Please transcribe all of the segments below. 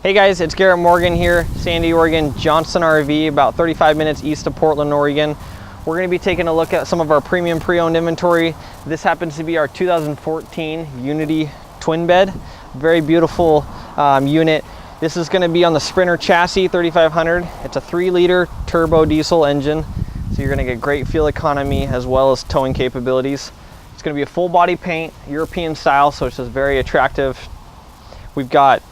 Hey guys, it's Garrett Morgan here, Sandy, Oregon, Johnston RV, about 35 minutes east of Portland, Oregon. We're going to be taking a look at some of our premium pre-owned inventory. This happens to be our 2014 Unity twin bed. Very beautiful unit. This is going to be on the Sprinter chassis 3500. It's a 3-liter turbo diesel engine, so you're going to get great fuel economy as well as towing capabilities. It's going to be a full body paint, European style, so it's just very attractive. We've got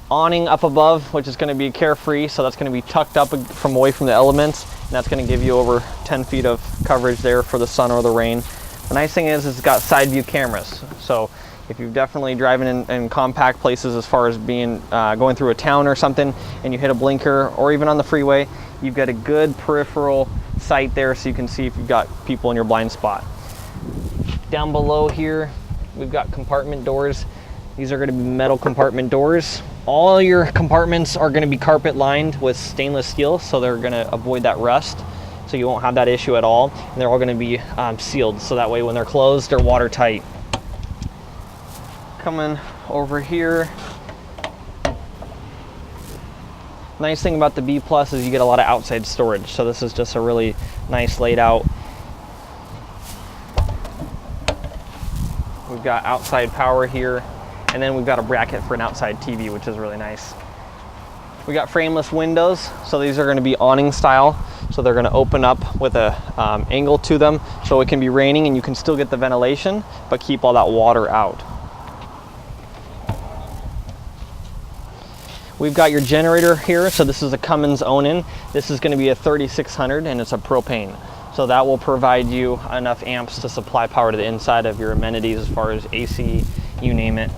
awning up above, which is going to be carefree, so that's going to be tucked up from away from the elements, and that's going to give you over 10 feet of coverage there for the sun or the rain. The nice thing is it's got side view cameras, so if you're definitely driving in compact places as far as being going through a town or something and you hit a blinker, or even on the freeway, you've got a good peripheral sight there so you can see if you've got people in your blind spot. Down below here we've got compartment doors. These are going to be metal compartment doors. All your compartments are going to be carpet lined with stainless steel, so they're going to avoid that rust, so you won't have that issue at all. And they're all going to be sealed, so that way when they're closed, they're watertight. Coming over here, nice thing about the B Plus is you get a lot of outside storage, so this is just a really nice laid out. We've got outside power here, and then we've got a bracket for an outside TV, which is really nice. We got frameless windows, so these are going to be awning style, so they're going to open up with a angle to them, so it can be raining and you can still get the ventilation but keep all that water out. We've got your generator here, so this is a Cummins Awning. This is going to be a 3600 and it's a propane, so that will provide you enough amps to supply power to the inside of your amenities as far as AC, you name it.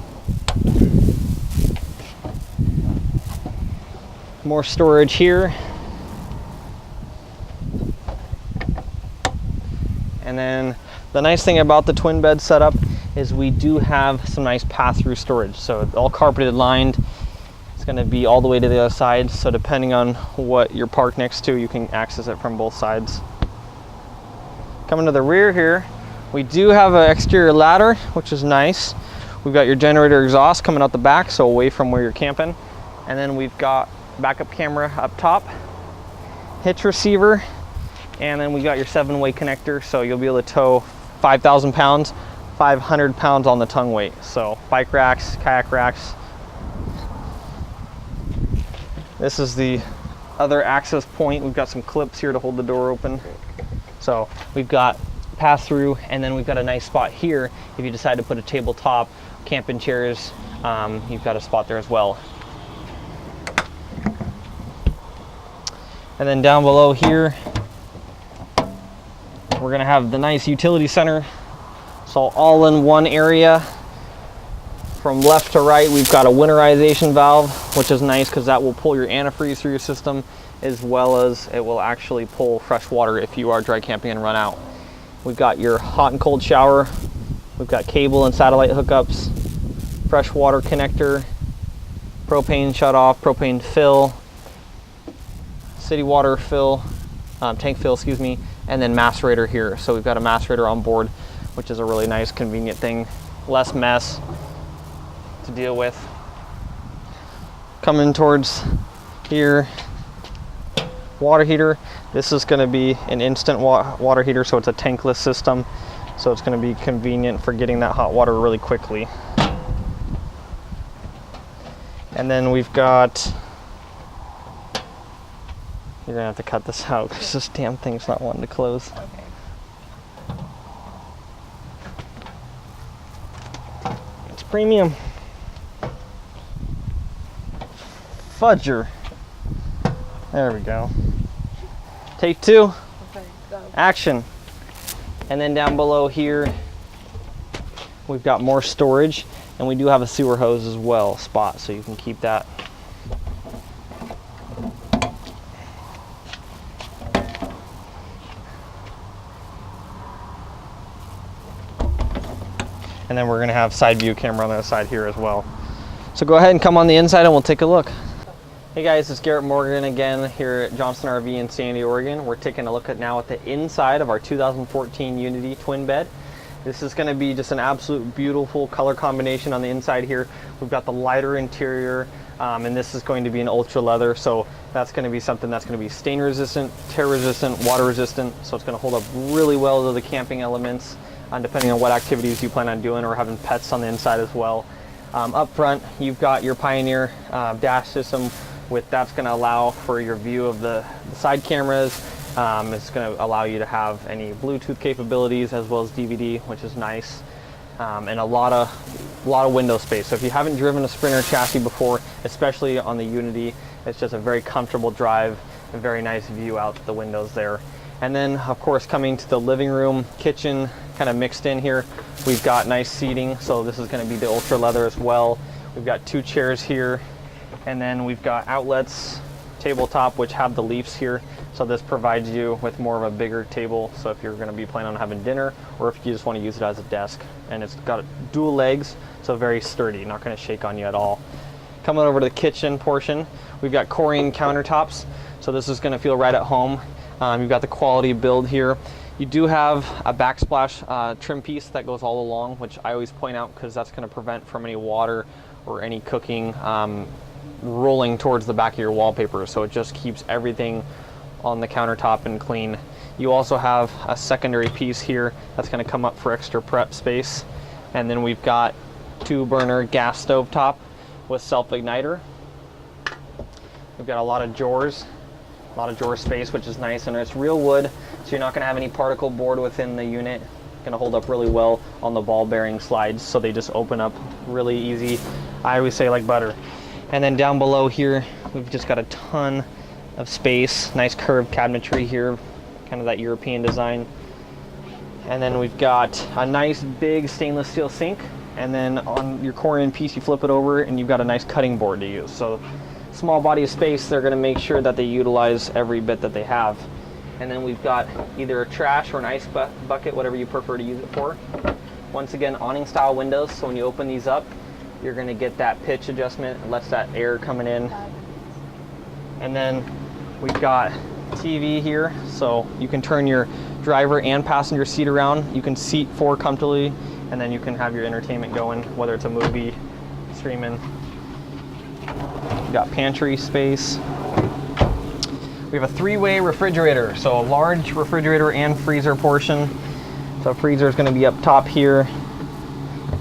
More storage here. And then the nice thing about the twin bed setup is we do have some nice pass-through storage. So it's all carpeted lined. It's going to be all the way to the other side. So depending on what you're parked next to, you can access it from both sides. Coming to the rear here, we do have an exterior ladder, which is nice. We've got your generator exhaust coming out the back, so away from where you're camping. And then we've got backup camera up top, hitch receiver, and then we got your 7-way connector, so you'll be able to tow 5,000 pounds, 500 pounds on the tongue weight. So bike racks, kayak racks. This is the other access point. We've got some clips here to hold the door open. So we've got pass through, and then we've got a nice spot here if you decide to put a tabletop, camping chairs, you've got a spot there as well. And then down below here, we're gonna have the nice utility center. So all in one area. From left to right, we've got a winterization valve, which is nice because that will pull your antifreeze through your system, as well as it will actually pull fresh water if you are dry camping and run out. We've got your hot and cold shower. We've got cable and satellite hookups, fresh water connector, propane shutoff, propane fill, city water fill, tank fill, excuse me, and then macerator here. So we've got a macerator on board, which is a really nice, convenient thing. Less mess to deal with. Coming towards here, water heater. This is going to be an instant water heater, so it's a tankless system, so it's going to be convenient for getting that hot water really quickly. And then we've got, you're gonna have to cut this out because this damn thing's not wanting to close. Okay. It's premium. Fudger. There we go. Take 2. Okay, go. Action. And then down below here, we've got more storage, and we do have a sewer hose as well spot, so you can keep that. And then we're going to have side view camera on the other side here as well. So go ahead and come on the inside and we'll take a look. Hey guys, it's Garrett Morgan again here at Johnston RV in Sandy, Oregon. We're taking a look at now at the inside of our 2014 Unity twin bed. This is going to be just an absolute beautiful color combination on the inside here. We've got the lighter interior, And this is going to be an ultra leather, so that's going to be something that's going to be stain resistant, tear resistant, water resistant, so it's going to hold up really well to the camping elements, depending on what activities you plan on doing or having pets on the inside as well. Up front, you've got your Pioneer dash system that's going to allow for your view of the side cameras. It's going to allow you to have any Bluetooth capabilities as well as DVD, which is nice, and a lot of window space. So if you haven't driven a Sprinter chassis before, especially on the Unity, it's just a very comfortable drive, a very nice view out the windows there. And then, of course, coming to the living room, kitchen, kind of mixed in here, we've got nice seating. So this is going to be the ultra leather as well. We've got 2 chairs here, and then we've got outlets, tabletop, which have the leaves here. So this provides you with more of a bigger table. So if you're going to be planning on having dinner, or if you just want to use it as a desk, and it's got dual legs, so very sturdy, not going to shake on you at all. Coming over to the kitchen portion, we've got Corian countertops. So this is going to feel right at home. You've got the quality build here. You do have a backsplash trim piece that goes all along, which I always point out because that's going to prevent from any water or any cooking rolling towards the back of your wallpaper. So it just keeps everything on the countertop and clean. You also have a secondary piece here that's going to come up for extra prep space. And then we've got 2-burner gas stove top with self-igniter. We've got a lot of drawers space, which is nice, and it's real wood, so you're not going to have any particle board within the unit. Going to hold up really well on the ball bearing slides, so they just open up really easy. I always say like butter. And then down below here, we've just got a ton of space, nice curved cabinetry here, kind of that European design. And then we've got a nice big stainless steel sink, and then on your Corian piece you flip it over and you've got a nice cutting board to use. So small body of space, they're going to make sure that they utilize every bit that they have. And then we've got either a trash or an ice bucket, whatever you prefer to use it for. Once again, awning style windows, so when you open these up, you're going to get that pitch adjustment. It lets that air coming in. And then we've got TV here, so you can turn your driver and passenger seat around. You can seat 4 comfortably, and then you can have your entertainment going, whether it's a movie, streaming. We've got pantry space. We have a 3-way refrigerator, so a large refrigerator and freezer portion. So freezer is going to be up top here,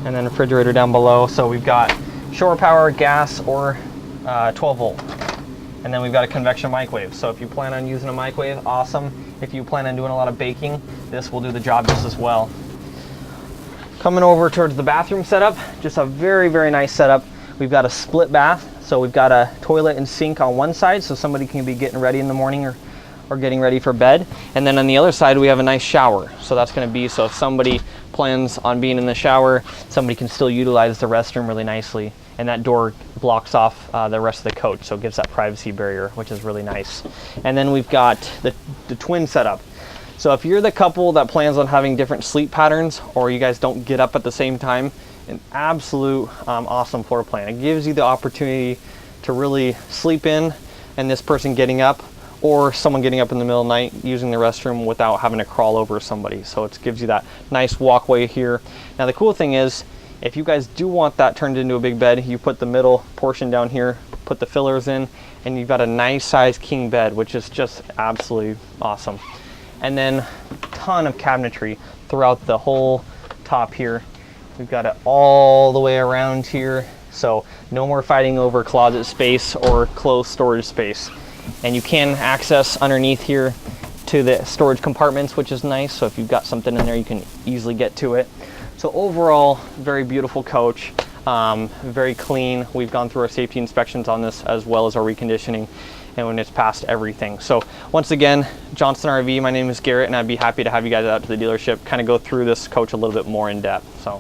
and then refrigerator down below. So we've got shore power, gas, or 12 volt. And then we've got a convection microwave. So if you plan on using a microwave, awesome. If you plan on doing a lot of baking, this will do the job just as well. Coming over towards the bathroom setup, just a very, very nice setup. We've got a split bath. So we've got a toilet and sink on one side, so somebody can be getting ready in the morning or getting ready for bed. And then on the other side, we have a nice shower. So that's going to be, so if somebody plans on being in the shower, somebody can still utilize the restroom really nicely. And that door blocks off the rest of the coach, so it gives that privacy barrier, which is really nice. And then we've got the twin setup. So if you're the couple that plans on having different sleep patterns, or you guys don't get up at the same time, an absolute awesome floor plan. It gives you the opportunity to really sleep in and this person getting up, or someone getting up in the middle of the night using the restroom without having to crawl over somebody. So it gives you that nice walkway here. Now the cool thing is, if you guys do want that turned into a big bed, you put the middle portion down here, put the fillers in, and you've got a nice size king bed, which is just absolutely awesome. And then a ton of cabinetry throughout the whole top here. We've got it all the way around here, so no more fighting over closet space or clothes storage space. And you can access underneath here to the storage compartments, which is nice. So if you've got something in there, you can easily get to it. So overall, very beautiful coach, very clean. We've gone through our safety inspections on this as well as our reconditioning, and when it's passed everything. So once again, Johnson RV, my name is Garrett, and I'd be happy to have you guys out to the dealership, kind of go through this coach a little bit more in depth. So.